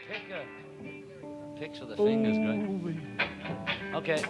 Pick a picture of the fingers, great. Okay.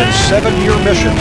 Its 7-year mission.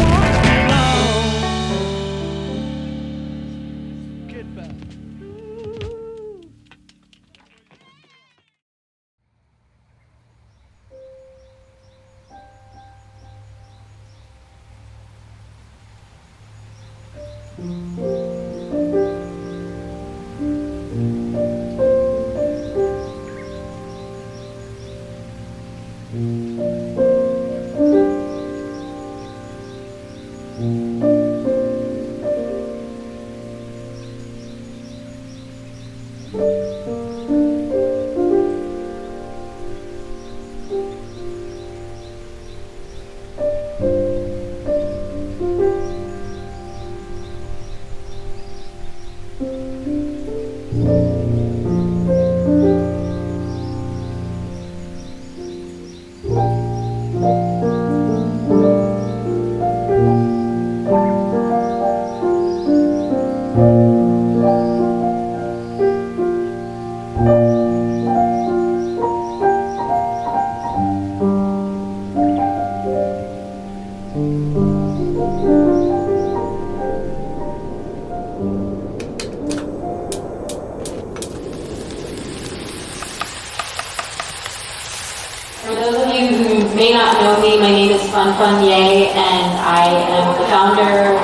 For those of you who may not know me, my name is Feng Feng, and I am the founder,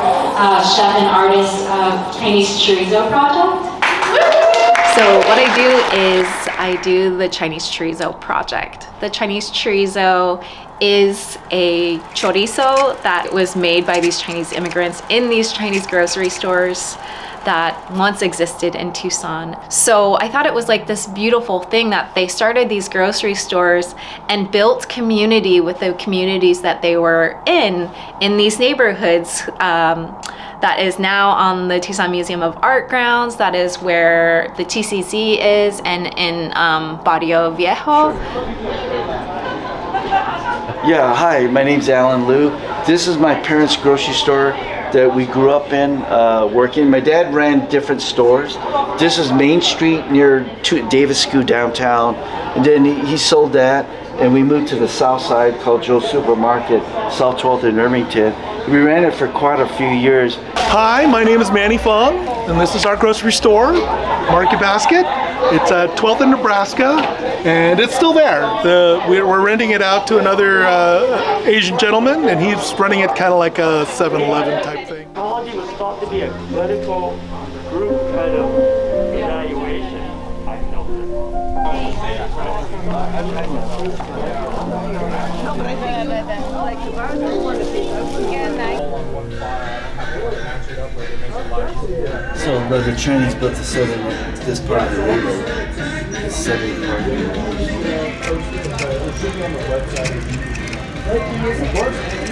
chef, and artist of Chinese Chorizo project. So what I do is I do the Chinese Chorizo project. The Chinese Chorizo is a chorizo that was made by these Chinese immigrants in these Chinese grocery stores that once existed in Tucson. So I thought it was like this beautiful thing that they started these grocery stores and built community with the communities that they were in these neighborhoods. That is now on the Tucson Museum of Art grounds. That is where the TCC is, and in Barrio Viejo. Yeah, hi, my name's Alan Liu. This is my parents' grocery store that we grew up in, working. My dad ran different stores. This is Main Street near Davis School downtown, and then he sold that, and we moved to the south side called Joe's Supermarket, South 12th in Irvington. We ran it for quite a few years. Hi, my name is Manny Feng, and this is our grocery store, Market Basket. It's at 12th in Nebraska, and it's still there. We're renting it out to another Asian gentleman, and he's running it kind of like a 7-Eleven type thing. Oncology was thought to be a clinical group kind of evaluation. I know So the Chinese built this part of the railroad, the southern part of the railroad.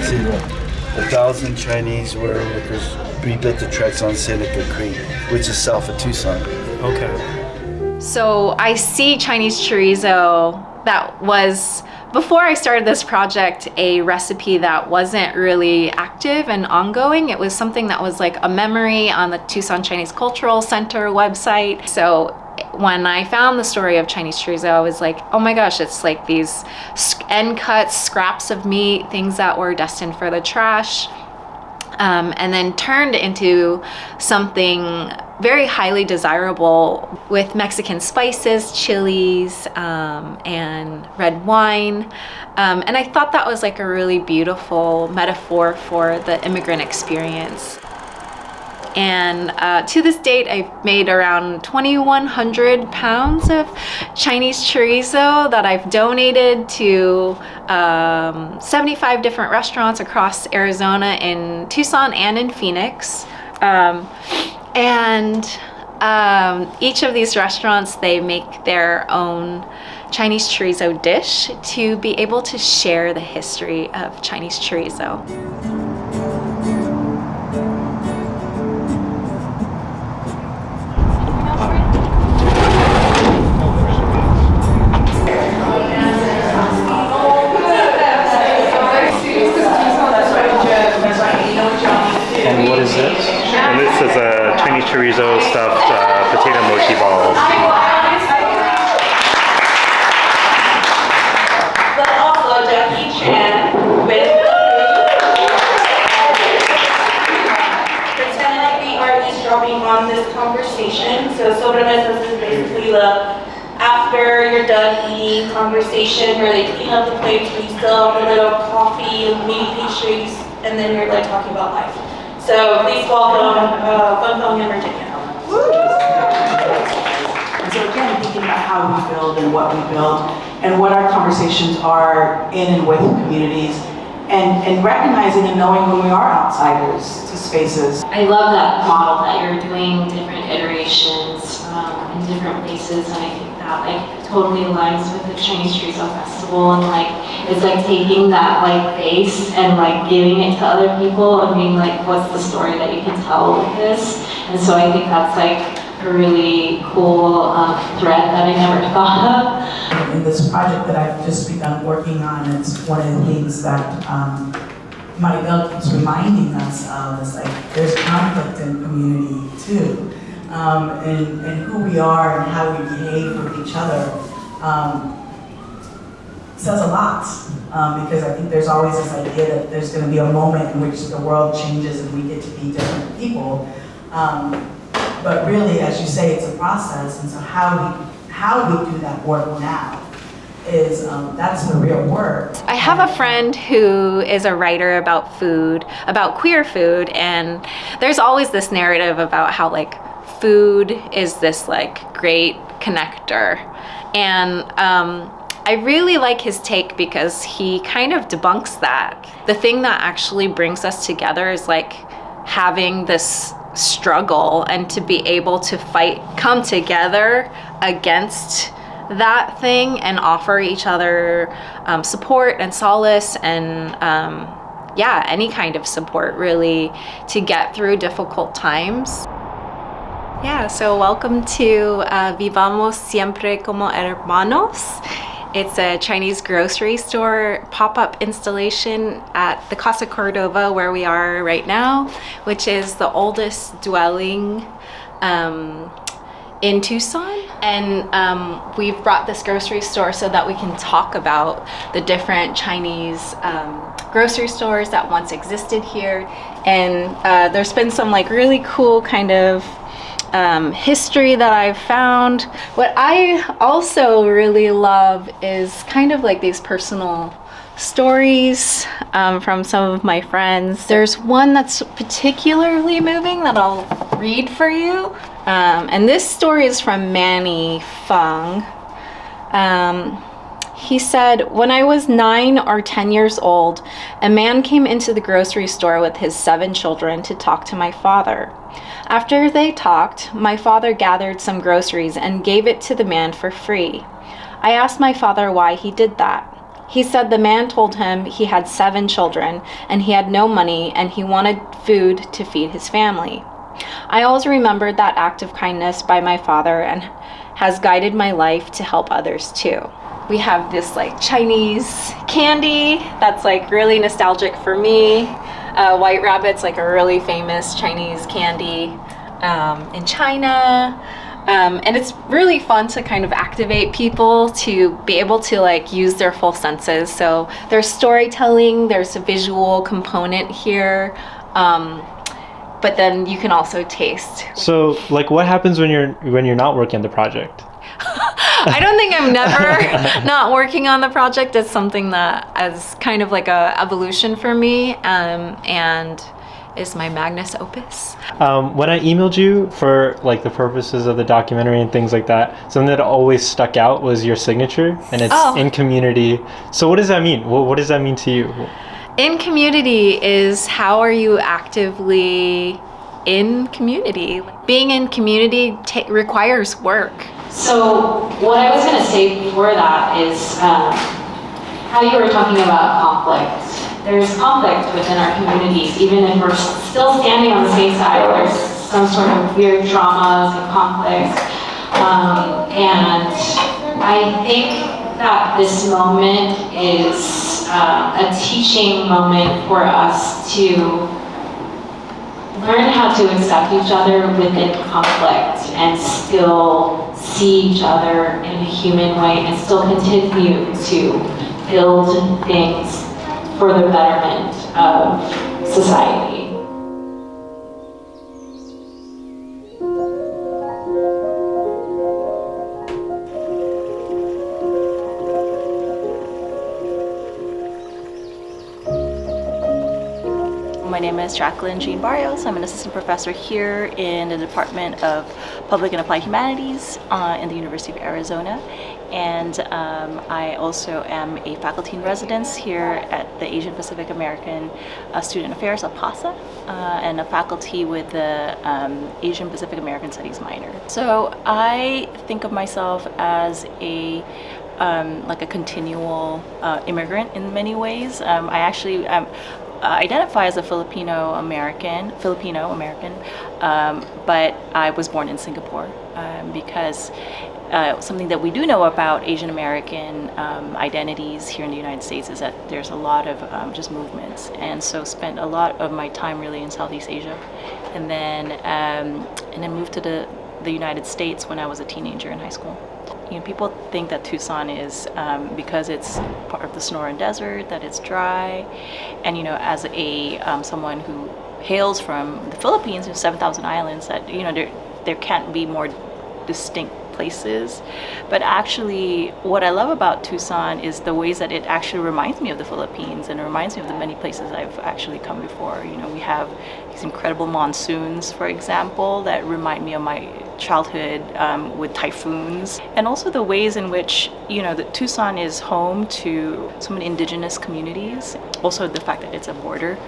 See, 1,000 Chinese were workers rebuilt the tracks on Seneca Creek, which is south of Tucson. Okay. So I see Chinese chorizo that was, before I started this project, a recipe that wasn't really active and ongoing. It was something that was like a memory on the Tucson Chinese Cultural Center website. So when I found the story of Chinese chorizo, I was like, oh my gosh, it's like these end cuts, scraps of meat, things that were destined for the trash, and then turned into something very highly desirable with Mexican spices, chilies, and red wine. And I thought that was like a really beautiful metaphor for the immigrant experience. And to this date, I've made around 2,100 pounds of Chinese chorizo that I've donated to 75 different restaurants across Arizona, in Tucson and in Phoenix. Each of these restaurants, they make their own Chinese chorizo dish to be able to share the history of Chinese chorizo. And what is this? And this is a Chinese chorizo stuffed potato mochi balls. But also Jackie Chan with pretend like we are eavesdropping on this conversation. So sobremesas is basically the after you're done eating conversation where they clean up the plates, where you still have a little coffee, mini pastries, and then you're like talking about life. So please welcome Feng Feng and Virginia. And so again, thinking about how we build and what we build and what our conversations are in and with communities, and recognizing and knowing when we are outsiders to spaces. I love that model that you're doing different iterations in different places, and I think that like totally aligns with the Chinese Chorizo Festival, and like it's like taking that like base and like giving it to other people and being like, what's the story that you can tell with this? And so I think that's like a really cool thread that I never thought of. In this project that I've just begun working on, it's one of the things that Maribel keeps reminding us of, is like there's conflict in community too. And who we are and how we behave with each other says a lot, because I think there's always this idea that there's going to be a moment in which the world changes and we get to be different people. But really, as you say, it's a process, and so how we do that work now is that's the real work. I have a friend who is a writer about food, about queer food, and there's always this narrative about how like food is this like great connector. And I really like his take because he kind of debunks that. The thing that actually brings us together is like having this struggle and to be able to come together against that thing and offer each other support and solace and any kind of support really to get through difficult times. Yeah, so welcome to Vivamos Siempre Como Hermanos. It's a Chinese grocery store pop-up installation at the Casa Cordova, where we are right now, which is the oldest dwelling in Tucson. And we've brought this grocery store so that we can talk about the different Chinese grocery stores that once existed here. And there's been some like really cool kind of history that I've found. What I also really love is kind of like these personal stories from some of my friends. There's one that's particularly moving that I'll read for you. And this story is from Manny Feng. He said, when I was 9 or 10 years old, a man came into the grocery store with his 7 children to talk to my father. After they talked, my father gathered some groceries and gave it to the man for free. I asked my father why he did that. He said the man told him he had 7 children and he had no money and he wanted food to feed his family. I always remembered that act of kindness by my father and has guided my life to help others too. We have this like Chinese candy that's like really nostalgic for me. White Rabbit's like a really famous Chinese candy in China. And it's really fun to kind of activate people to be able to like use their full senses. So there's storytelling, there's a visual component here, but then you can also taste. So, like, what happens when you're not working on the project? I don't think I'm never not working on the project. It's something that is kind of like a evolution for me, and is my magnus opus. When I emailed you for like the purposes of the documentary and things like that, something that always stuck out was your signature, and it's in community. So what does that mean? What does that mean to you? In community is how are you actively in community? Being in community requires work. So what I was going to say before that is how you were talking about conflict. There's conflict within our communities, even if we're still standing on the same side. There's some sort of weird traumas and conflicts. And I think that this moment is a teaching moment for us to learn how to accept each other within conflict and still see each other in a human way and still continue to build things for the betterment of society. My name is Jacqueline Barrios. I'm an assistant professor here in the Department of Public and Applied Humanities in the University of Arizona. And I also am a faculty in residence here at the Asian Pacific American Student Affairs, APASA, and a faculty with the Asian Pacific American Studies minor. So I think of myself as a like a continual immigrant in many ways. I actually identify as a Filipino American, but I was born in Singapore because something that we do know about Asian American identities here in the United States is that there's a lot of just movements, and so spent a lot of my time really in Southeast Asia, and then moved to the United States when I was a teenager in high school. You know, people think that Tucson is because it's part of the Sonoran Desert, that it's dry, and you know, as a someone who hails from the Philippines, with 7,000 islands, that you know there can't be more distinct places. But actually, what I love about Tucson is the ways that it actually reminds me of the Philippines and reminds me of the many places I've actually come before. You know, we have these incredible monsoons, for example, that remind me of my childhood with typhoons, and also the ways in which, you know, that Tucson is home to so many indigenous communities. Also the fact that it's a border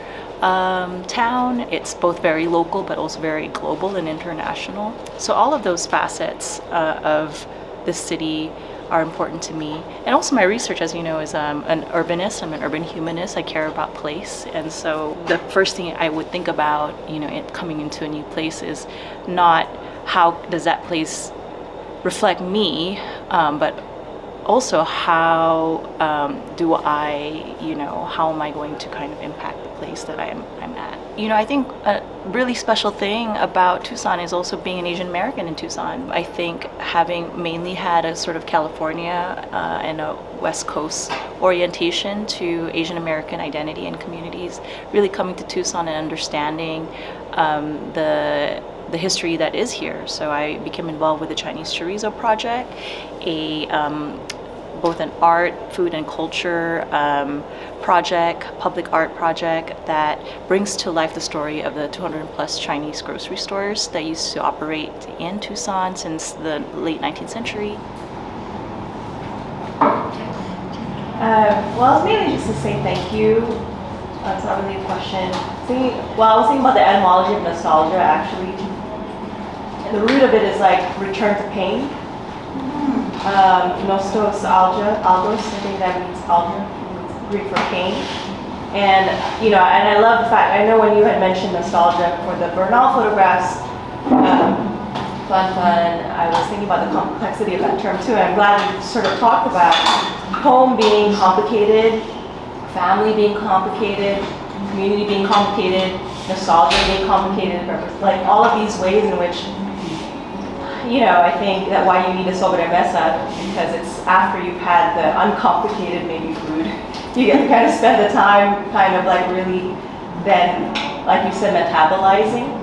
town. It's both very local but also very global and international. So all of those facets of the city are important to me. And also my research, as you know, is an urbanist. I'm an urban humanist. I care about place. And so the first thing I would think about, you know, coming into a new place is not how does that place reflect me, but also how do I, you know, how am I going to kind of impact the place that I'm at? You know, I think a really special thing about Tucson is also being an Asian American in Tucson. I think having mainly had a sort of California and a West Coast orientation to Asian American identity and communities, really coming to Tucson and understanding the history that is here. So I became involved with the Chinese Chorizo project, both an art, food and culture project, public art project that brings to life the story of the 200 plus Chinese grocery stores that used to operate in Tucson since the late 19th century. Well, it's mainly just to say thank you. It's not really a question. I was thinking about the etymology of nostalgia, actually. And the root of it is like return to pain. Nostos alga, algos, I think that means alga, Greek for pain. And, you know, and I love the fact, I know when you had mentioned nostalgia for the Bernal photographs, Fun. I was thinking about the complexity of that term too, and I'm glad we sort of talked about home being complicated, family being complicated, community being complicated, nostalgia being complicated, like all of these ways in which, you know, I think that why you need a sobremesa, because it's after you've had the uncomplicated maybe food, you get to kind of spend the time kind of like really then, like you said, metabolizing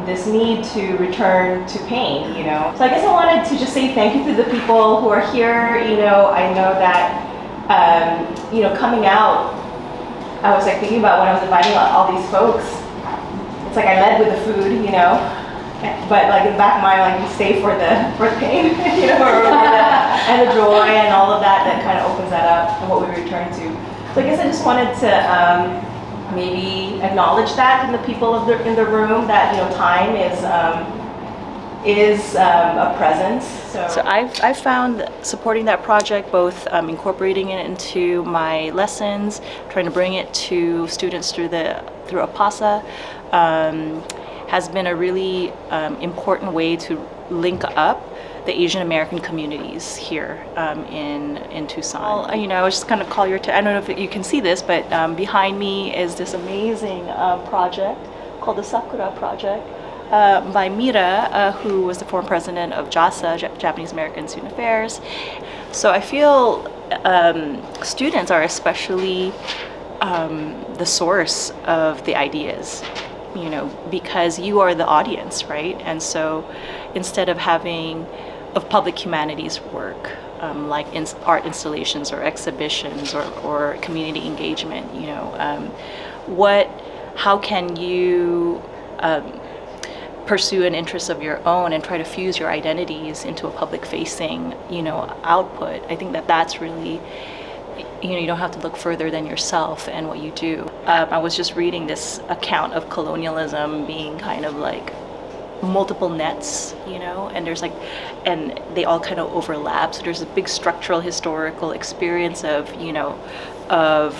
this need to return to pain, you know. So I guess I wanted to just say thank you to the people who are here. You know, I know that, you know, coming out, I was like thinking about when I was inviting all these folks, it's like I led with the food, you know, but like in the back of my mind, like you stay for the pain, you know, and the joy and all of that kind of opens that up and what we return to. So I guess I just wanted to maybe acknowledge that in the people in the room, that, you know, time is a presence. So I've found supporting that project, both incorporating it into my lessons, trying to bring it to students through APASA, has been a really important way to link up the Asian American communities here in Tucson. Well, you know, I was just kind of call your I don't know if you can see this, but behind me is this amazing project called the Sakura Project by Mira, who was the former president of JASA, Japanese American Student Affairs. So I feel students are especially the source of the ideas, you know, because you are the audience, right? And so instead of having public humanities work, like art installations or exhibitions or community engagement, you know, how can you pursue an interest of your own and try to fuse your identities into a public facing, you know, output? I think that's really, you know, you don't have to look further than yourself and what you do. I was just reading this account of colonialism being kind of like multiple nets, you know, and and they all kind of overlap. So there's a big structural historical experience of, you know, of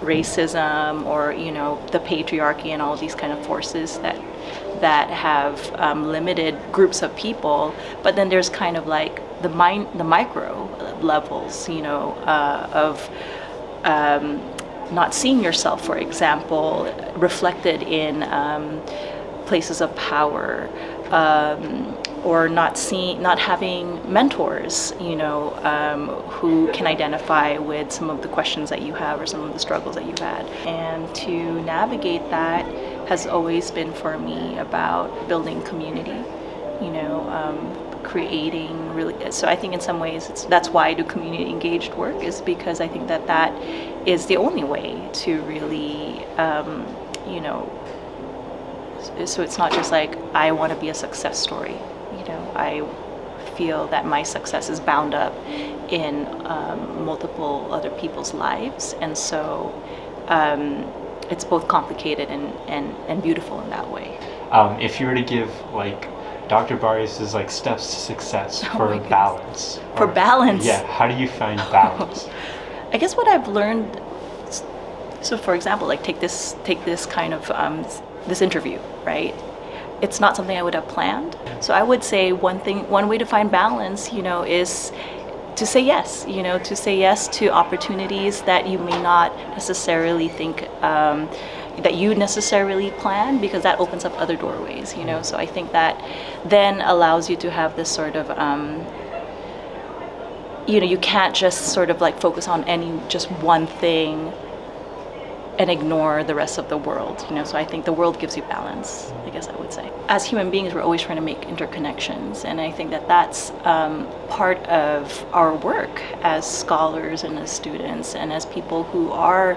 racism or, you know, the patriarchy and all these kind of forces that have limited groups of people. But then there's kind of like the micro levels, you know, of not seeing yourself, for example, reflected in places of power, or not having mentors, you know, who can identify with some of the questions that you have or some of the struggles that you've had. And to navigate that has always been for me about building community, you know, creating really. So I think in some ways that's why I do community engaged work, is because I think that is the only way to really, you know, so it's not just like I want to be a success story, you know. I feel that my success is bound up in multiple other people's lives, and so it's both complicated and beautiful in that way. If you were to give like Dr. Barrios' like steps to success for balance. For balance? Yeah, how do you find balance? I guess what I've learned, so for example, like take this kind of this interview, right? It's not something I would have planned. So I would say one way to find balance, you know, is to say yes, you know, to say yes to opportunities that you may not necessarily think that you necessarily plan, because that opens up other doorways, you know. So I think that then allows you to have this sort of, you know, you can't just sort of like focus on just one thing and ignore the rest of the world, you know. So I think the world gives you balance, I guess I would say. As human beings, we're always trying to make interconnections, and I think that that's part of our work as scholars and as students and as people who are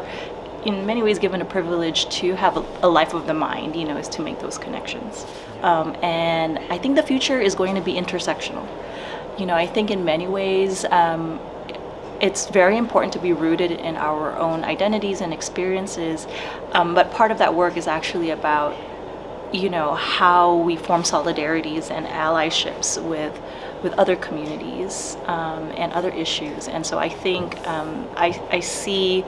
in many ways given a privilege to have a life of the mind, you know, is to make those connections. And I think the future is going to be intersectional. You know, I think in many ways, it's very important to be rooted in our own identities and experiences, but part of that work is actually about, you know, how we form solidarities and allyships with other communities and other issues. And so I think I see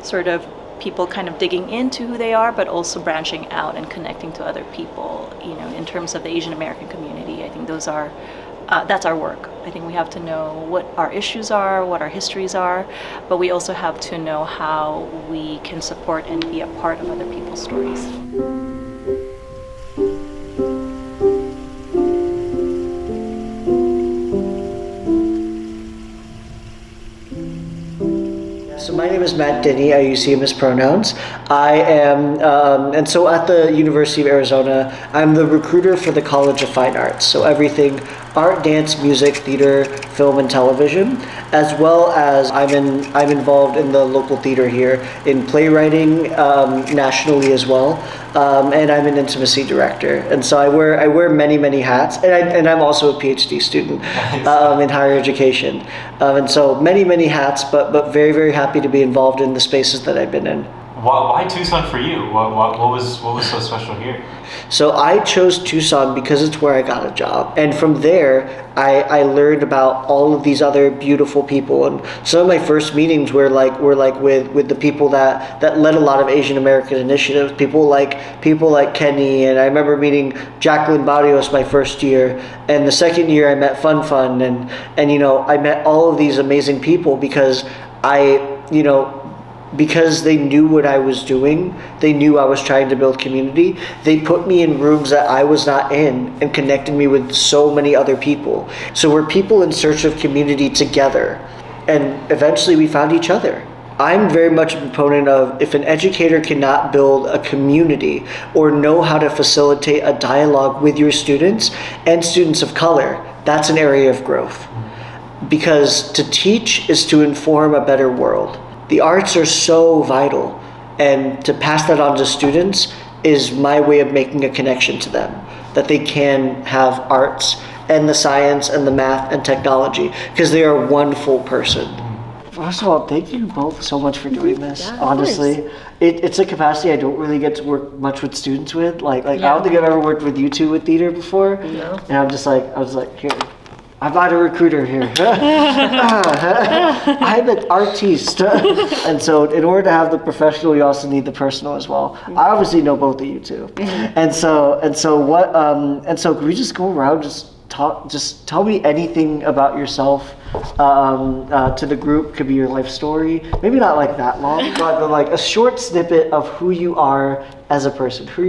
sort of people kind of digging into who they are, but also branching out and connecting to other people, you know, in terms of the Asian American community think that's our work. I think we have to know what our issues are, what our histories are, but we also have to know how we can support and be a part of other people's stories. So my name is Matt Denney. I use he, him as pronouns. I am, and so at the University of Arizona, I'm the recruiter for the College of Fine Arts. So everything art, dance, music, theater, film, and television, as well as I'm involved in the local theater here in playwriting nationally as well, and I'm an intimacy director. And so I wear many hats, and I'm also a PhD student in higher education, and so many hats, but very happy to be involved in the spaces that I've been in. Why Tucson for you? What was so special here? So I chose Tucson because it's where I got a job, and from there I learned about all of these other beautiful people. And some of my first meetings were with the people that led a lot of Asian American initiatives. People like Kenny, and I remember meeting Jacqueline Barrios my first year, and the second year I met Feng Feng, and I met all of these amazing people because because they knew what I was doing, they knew I was trying to build community, they put me in rooms that I was not in and connected me with so many other people. So we're people in search of community together, and eventually we found each other. I'm very much a proponent of, if an educator cannot build a community or know how to facilitate a dialogue with your students and students of color, that's an area of growth. Because to teach is to inform a better world. The arts are so vital, and to pass that on to students is my way of making a connection to them, that they can have arts and the science and the math and technology, because they are one full person. First of all, thank you both so much for doing this. Yeah, honestly, it's a capacity I don't really get to work much with students with. Like I don't think I've ever worked with you two with theater before. No. And I was like, here, I'm not a recruiter here. I'm an artiste. And so in order to have the professional, you also need the personal as well. I obviously know both of you two. And so can we just go around, just tell me anything about yourself to the group. Could be your life story. Maybe not like that long, but like a short snippet of who you are as a person, who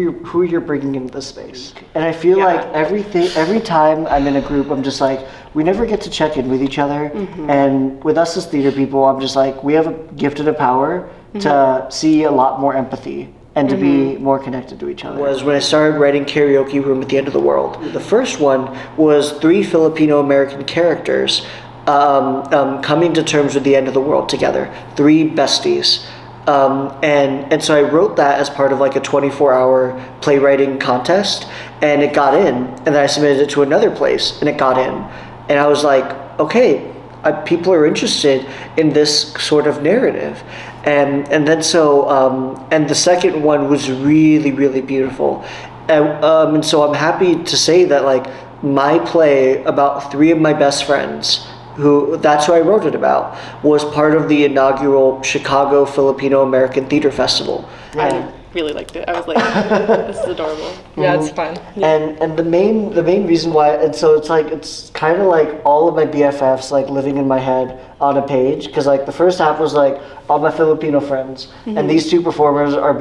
you're bringing into the space. And I feel like every time I'm in a group, I'm just like, we never get to check in with each other. And with us as theater people, I'm just like, we have a gift and a power to see a lot more empathy and to be more connected to each other. Was when I started writing Karaoke Room at the End of the World. The first one was 3 Filipino American characters coming to terms with the end of the world together. 3 besties. And so I wrote that as part of like a 24-hour playwriting contest, and it got in, and then I submitted it to another place, and it got in. And I was like, okay, people are interested in this sort of narrative. And then and the second one was really beautiful. And so I'm happy to say that like my play about 3 of my best friends, that's who I wrote it about, was part of the inaugural Chicago Filipino American Theater Festival. I really liked it. I was like, this is adorable. Yeah, it's fun. Yeah. And the main reason why, and so it's kind of like all of my BFFs like living in my head on a page, because like the first half was like all my Filipino friends, and these 2 performers are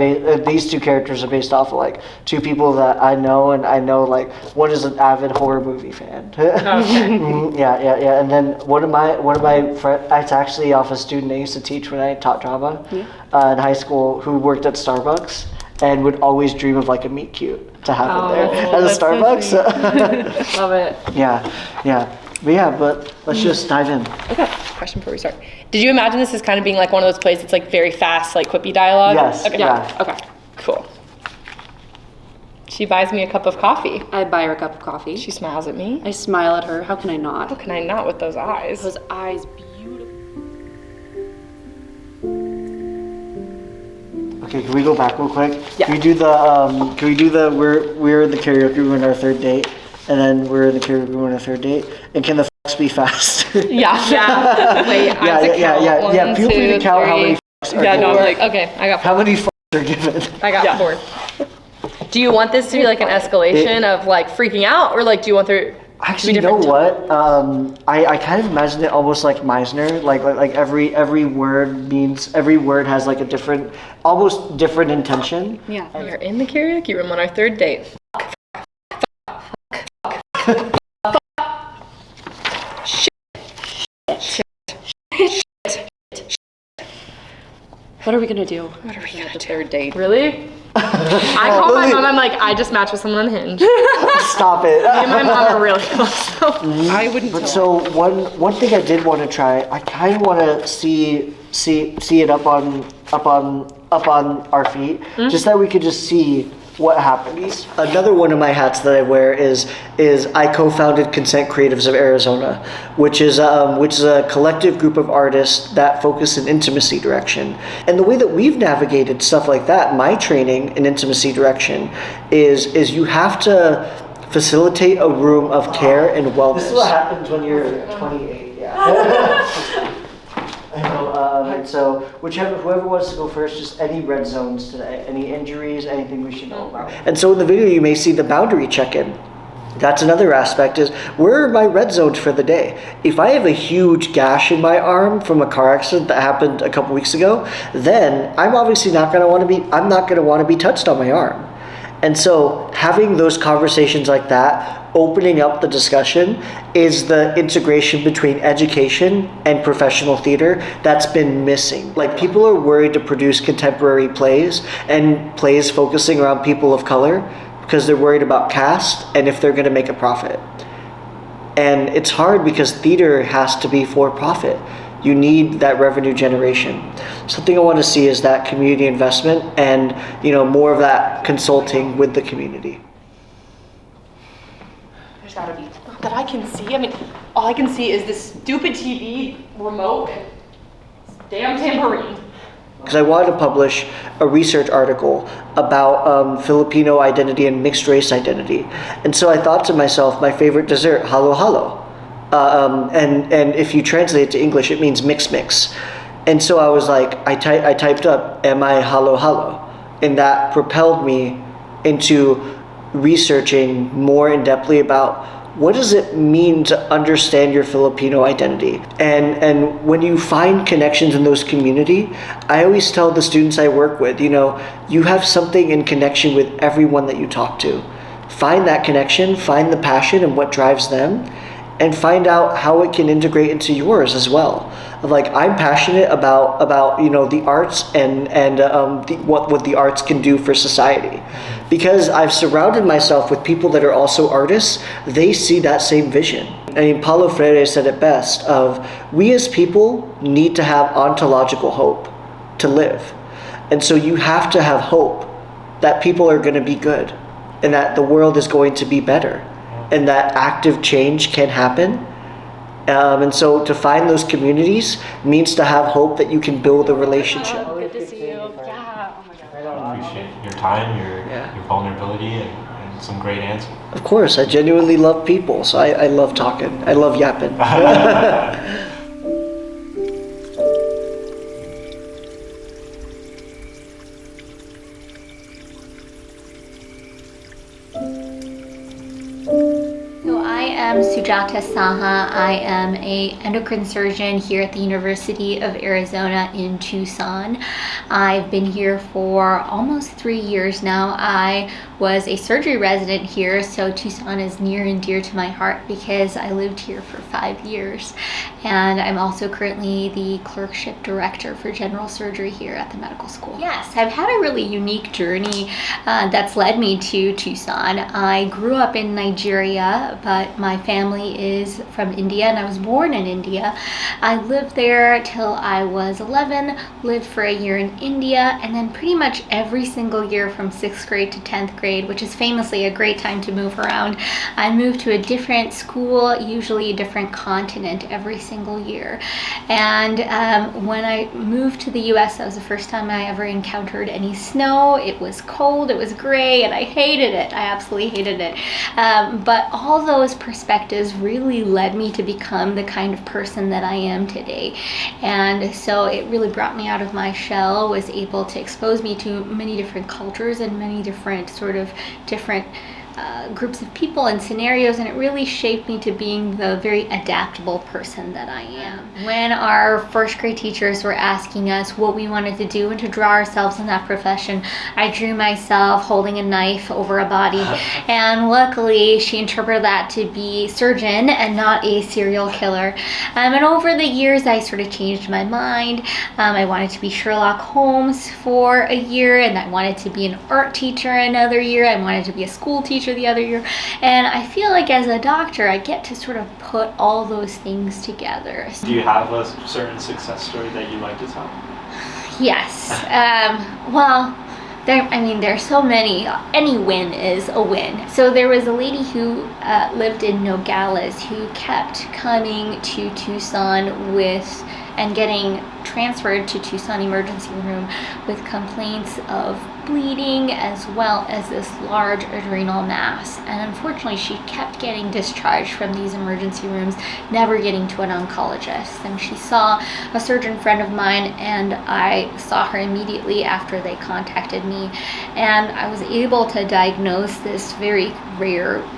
these 2 characters are based off of like 2 people that I know, and I know like one is an avid horror movie fan. Okay. Yeah. And then one of my friends, it's actually off a student I used to teach when I taught drama in high school, who worked at Starbucks and would always dream of like a meet cute to happen there at a Starbucks. So love it. But let's just dive in. Okay, question before we start. Did you imagine this as kind of being like one of those plays that's like very fast, like quippy dialogue? Yes. Okay. Yeah. Okay, cool. She buys me a cup of coffee. I buy her a cup of coffee. She smiles at me. I smile at her. How can I not? How can I not with those eyes? Those eyes, beautiful. Okay, can we go back real quick? Yeah. Can we do the we're in the karaoke room on our 3rd date, and then we're in the karaoke room on our 3rd date, and can the fucks be fast? Yeah. Wait, I have to count. Yeah. Feel free to count how many fucks are given. No, I'm like, okay, I got 4. How many fucks are given? I got 4. Do you want this to be like an escalation of like freaking out, or like do you want there Actually, you know what? I kind of imagine it almost like Meisner, like every word has like a different, almost different intention. Yeah. We are in the karaoke room on our third date. What are we gonna do? What are we gonna do? The third date. Really? I call my mom, I'm like, I just matched with someone on Hinge. Stop it. Me and my mom are really close. So I wouldn't. But so one thing I did want to try, I kind of want to see it up on our feet, just that we could just see what happens. Another one of my hats that I wear is I co-founded Consent Creatives of Arizona, which is a collective group of artists that focus in intimacy direction. And the way that we've navigated stuff like that, my training in intimacy direction, is you have to facilitate a room of care and wellness. This is what happens when you're 28. Yeah. I know, and so whoever wants to go first, just any red zones today, any injuries, anything we should know about. And so in the video you may see the boundary check-in. That's another aspect, is where are my red zones for the day? If I have a huge gash in my arm from a car accident that happened a couple weeks ago, then I'm obviously not going to want to be touched on my arm. And so having those conversations like that, opening up the discussion, is the integration between education and professional theater that's been missing. Like, people are worried to produce contemporary plays and plays focusing around people of color because they're worried about caste and if they're going to make a profit. And it's hard because theater has to be for profit. You need that revenue generation. Something I want to see is that community investment and, more of that consulting with the community. there's gotta be, not that I can see. I mean, all I can see is this stupid TV remote and this damn tambourine. Because I wanted to publish a research article about Filipino identity and mixed race identity. And so I thought to myself, my favorite dessert, halo halo. And if you translate it to English, it means mix. And so I was like, I typed up, am I halo halo? And that propelled me into researching more in-depthly about what does it mean to understand your Filipino identity? And when you find connections in those community, I always tell the students I work with, you have something in connection with everyone that you talk to. Find that connection, find the passion and what drives them, and find out how it can integrate into yours as well. Like, I'm passionate about the arts and what the arts can do for society. Because I've surrounded myself with people that are also artists, they see that same vision. I mean, Paulo Freire said it best of, we as people need to have ontological hope to live. And so you have to have hope that people are going to be good and that the world is going to be better and that active change can happen. And so to find those communities means to have hope that you can build a relationship. Good to see you. Yeah, oh my God. I appreciate your time, your vulnerability, and some great answers. Of course, I genuinely love people, so I love talking. I love yapping. I'm Sujata Saha. I am an endocrine surgeon here at the University of Arizona in Tucson. I've been here for almost 3 years now. I was a surgery resident here, so Tucson is near and dear to my heart because I lived here for 5 years. And I'm also currently the clerkship director for general surgery here at the medical school. Yes, I've had a really unique journey that's led me to Tucson. I grew up in Nigeria, but my family is from India and I was born in India. I lived there till I was 11, lived for a year in India, and then pretty much every single year from 6th grade to 10th grade, which is famously a great time to move around, I moved to a different school, usually a different continent every single year. And when I moved to the US, that was the first time I ever encountered any snow. It was cold, it was gray, and I hated it. I absolutely hated it. But all those perspectives really led me to become the kind of person that I am today. And so it really brought me out of my shell, was able to expose me to many different cultures and many different different groups of people and scenarios, and it really shaped me to being the very adaptable person that I am. When our first grade teachers were asking us what we wanted to do and to draw ourselves in that profession, I drew myself holding a knife over a body, and luckily she interpreted that to be surgeon and not a serial killer. And over the years I sort of changed my mind. I wanted to be Sherlock Holmes for a year, and I wanted to be an art teacher another year. I wanted to be a school teacher the other year, and I feel like as a doctor I get to sort of put all those things together. Do you have a certain success story that you like to tell? Yes. Well, there's so many. Any win is a win. So there was a lady who lived in Nogales who kept coming to Tucson and getting transferred to Tucson emergency room with complaints of bleeding as well as this large adrenal mass. And unfortunately, she kept getting discharged from these emergency rooms, never getting to an oncologist. And she saw a surgeon friend of mine, and I saw her immediately after they contacted me. And I was able to diagnose this very rare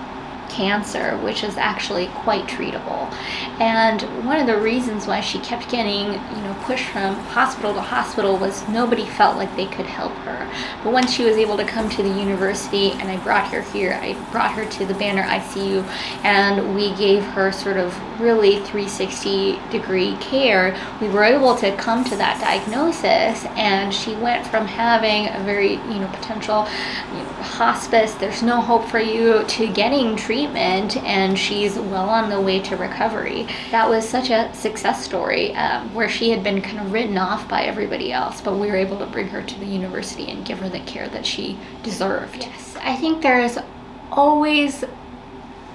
cancer, which is actually quite treatable. And one of the reasons why she kept getting, pushed from hospital to hospital was nobody felt like they could help her. But once she was able to come to the university, and I brought her here, I brought her to the Banner ICU, and we gave her sort of really 360-degree care, we were able to come to that diagnosis, and she went from having a very, potential hospice, there's no hope for you, to getting treatment, and she's well on the way to recovery. That was such a success story where she had been kind of written off by everybody else, but we were able to bring her to the university and give her the care that she deserved. Yes, I think there's always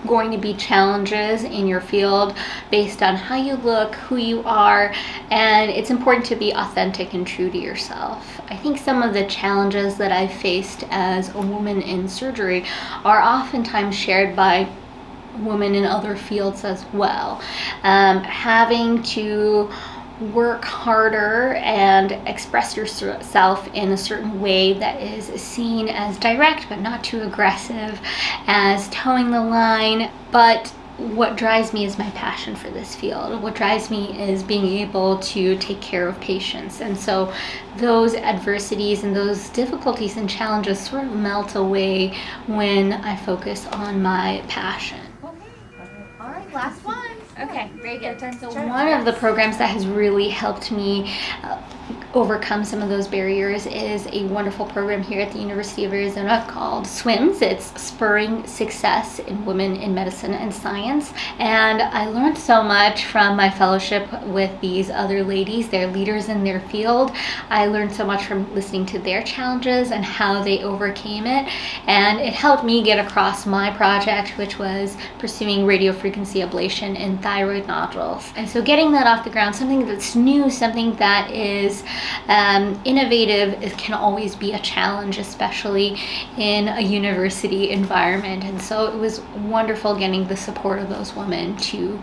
going to be challenges in your field based on how you look, who you are, and it's important to be authentic and true to yourself. I think some of the challenges that I've faced as a woman in surgery are oftentimes shared by women in other fields as well. Having to work harder and express yourself in a certain way that is seen as direct but not too aggressive, as towing the line. But what drives me is my passion for this field. What drives me is being able to take care of patients. And so those adversities and those difficulties and challenges sort of melt away when I focus on my passion. All right, last one. Okay, very good. So one of the programs that has really helped me overcome some of those barriers is a wonderful program here at the University of Arizona called SWIMS. It's Spurring Success in Women in Medicine and Science. And I learned so much from my fellowship with these other ladies. They're leaders in their field. I learned so much from listening to their challenges and how they overcame it. And it helped me get across my project, which was pursuing radiofrequency ablation in thyroid nodules. And so getting that off the ground, something that's new, something that is innovative, it can always be a challenge, especially in a university environment. And so it was wonderful getting the support of those women to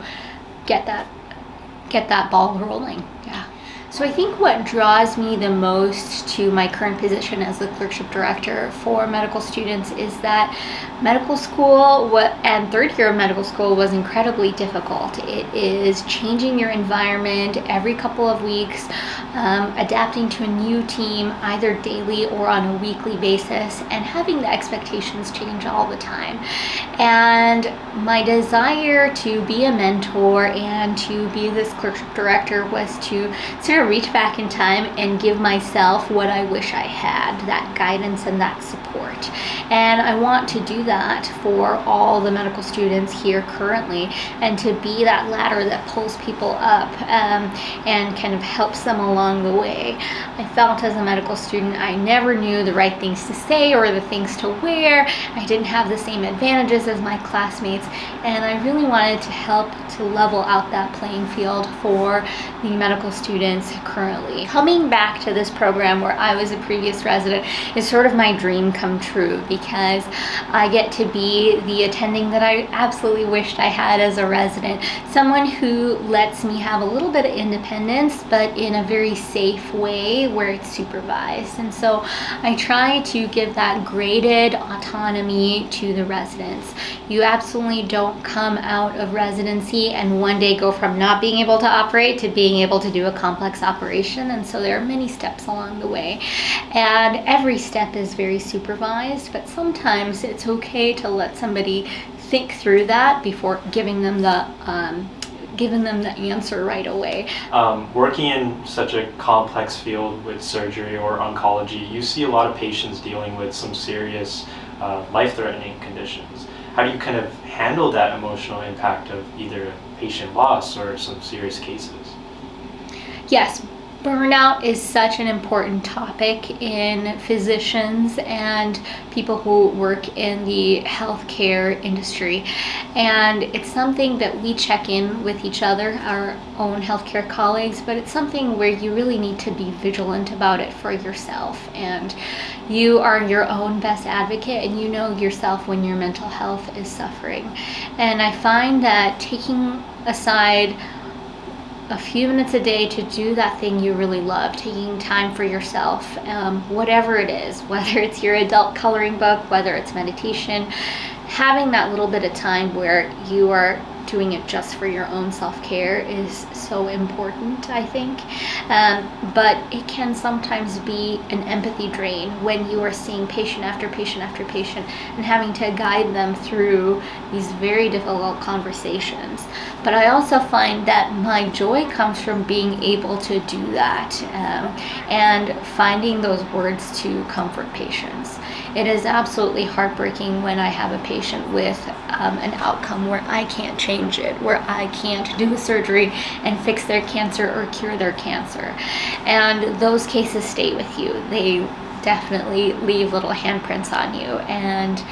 get that ball rolling. Yeah. So I think what draws me the most to my current position as the clerkship director for medical students is that medical school and third year of medical school was incredibly difficult. It is changing your environment every couple of weeks, adapting to a new team either daily or on a weekly basis, and having the expectations change all the time. And my desire to be a mentor and to be this clerkship director was to sort of reach back in time and give myself what I wish I had, that guidance and that support. And I want to do that for all the medical students here currently, and to be that ladder that pulls people up and kind of helps them along the way. I felt as a medical student I never knew the right things to say or the things to wear. I didn't have the same advantages as my classmates, and I really wanted to help to level out that playing field for the medical students is currently. Coming back to this program where I was a previous resident is sort of my dream come true, because I get to be the attending that I absolutely wished I had as a resident. Someone who lets me have a little bit of independence, but in a very safe way where it's supervised. And so I try to give that graded autonomy to the residents. You absolutely don't come out of residency and one day go from not being able to operate to being able to do a complex operation. And so there are many steps along the way. And every step is very supervised, but sometimes it's okay to let somebody think through that before giving them the answer right away. Working in such a complex field with surgery or oncology, you see a lot of patients dealing with some serious life-threatening conditions. How do you kind of handle that emotional impact of either patient loss or some serious cases? Yes, burnout is such an important topic in physicians and people who work in the healthcare industry. And it's something that we check in with each other, our own healthcare colleagues, but it's something where you really need to be vigilant about it for yourself. And you are your own best advocate, and you know yourself when your mental health is suffering. And I find that taking aside a few minutes a day to do that thing you really love, taking time for yourself, whatever it is, whether it's your adult coloring book, whether it's meditation, having that little bit of time where you are doing it just for your own self-care is so important, I think. But it can sometimes be an empathy drain when you are seeing patient after patient after patient and having to guide them through these very difficult conversations. But I also find that my joy comes from being able to do that and finding those words to comfort patients. It is absolutely heartbreaking when I have a patient with an outcome where I can't change it, where I can't do a surgery and fix their cancer or cure their cancer. And those cases stay with you. They definitely leave little handprints on you, and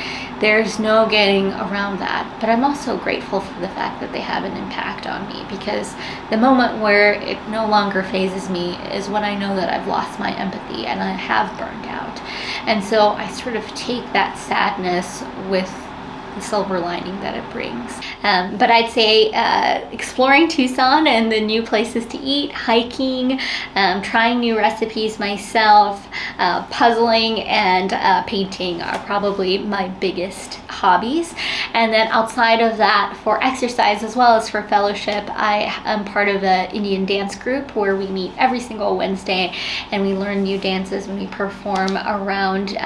there's no getting around that. But I'm also grateful for the fact that they have an impact on me, because the moment where it no longer phases me is when I know that I've lost my empathy and I have burned out. And so I sort of take that sadness with the silver lining that it brings. But I'd say exploring Tucson and the new places to eat, hiking, trying new recipes myself, puzzling and painting are probably my biggest hobbies. And then outside of that, for exercise as well as for fellowship, I am part of an Indian dance group where we meet every single Wednesday and we learn new dances when we perform around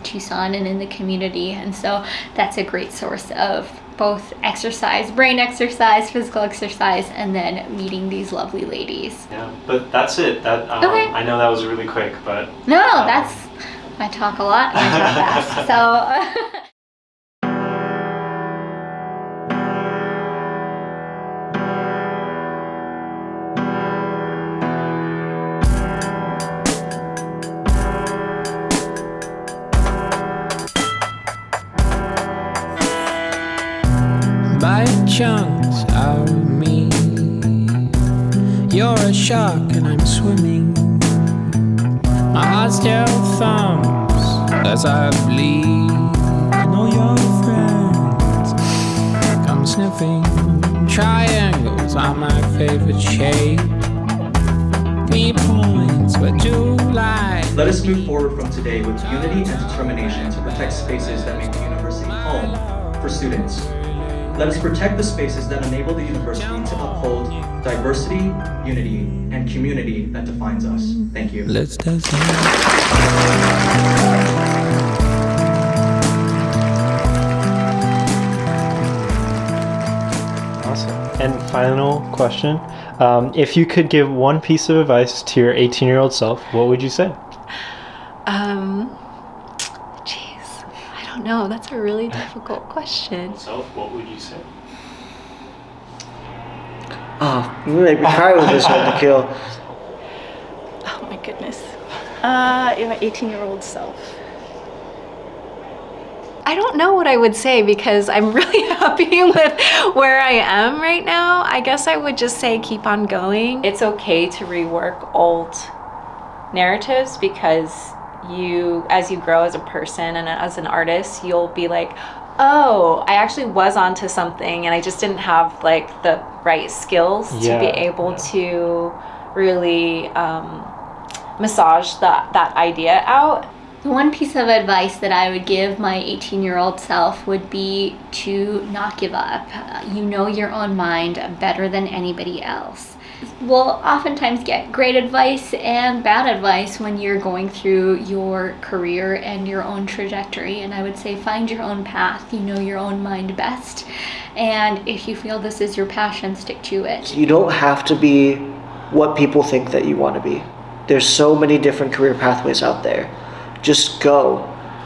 Tucson and in the community. And so that's a great source of both exercise, brain exercise, physical exercise, and then meeting these lovely ladies. Yeah, but that's it. That Okay. I know that was really quick, but No, that's, I talk a lot and I talk fast. So. Bite chunks out of me. You're a shark and I'm swimming. My heart still thumps as I bleed. And all your friends come sniffing. Triangles are my favorite shape. 3 points, but you lie. Let us move forward from today with unity and determination to protect spaces that make the university home for students. Let us protect the spaces that enable the university to uphold diversity, unity, and community that defines us. Thank you. Let's dance. Awesome. And final question. If you could give one piece of advice to your 18-year-old self, what would you say? I don't know. That's a really difficult question. So, what would you say? Oh, you make me cry with this one, Nikhil. Oh my goodness. My 18-year-old self. I don't know what I would say because I'm really happy with where I am right now. I guess I would just say keep on going. It's okay to rework old narratives because as you grow as a person and as an artist, you'll be like, oh, I actually was onto something and I just didn't have like the right skills to be able to really massage that idea out. One piece of advice that I would give my 18-year-old self would be to not give up. You know your own mind better than anybody else. We'll oftentimes get great advice and bad advice when you're going through your career and your own trajectory, and I would say find your own path. You know your own mind best, and if you feel this is your passion, stick to it. You don't have to be what people think that you want to be. There's so many different career pathways out there. Just go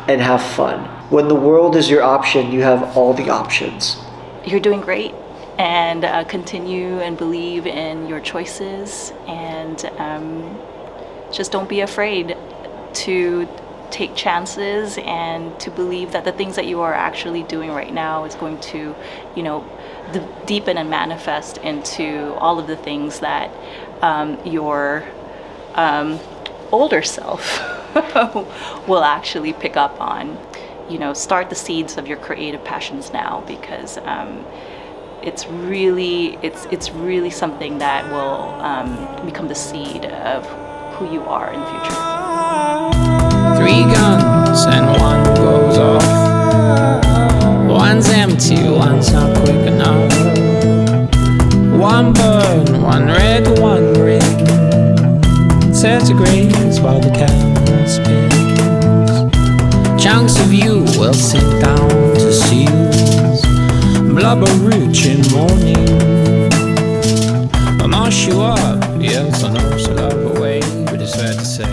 and have fun. When the world is your option, you have all the options. You're doing great, and continue and believe in your choices, and just don't be afraid to take chances and to believe that the things that you are actually doing right now is going to, deepen and manifest into all of the things that your older self will actually pick up on. Start the seeds of your creative passions now, because it's really something that will become the seed of who you are in the future. 3 guns and one goes off. One's empty, one's not quick enough. One burn, one red, one green. Centigrades while the camera spins. Chunks of you will sink down to seals. Blubber rich in morning. I'll mash you up, yes, I know, so love away, but it's fair to say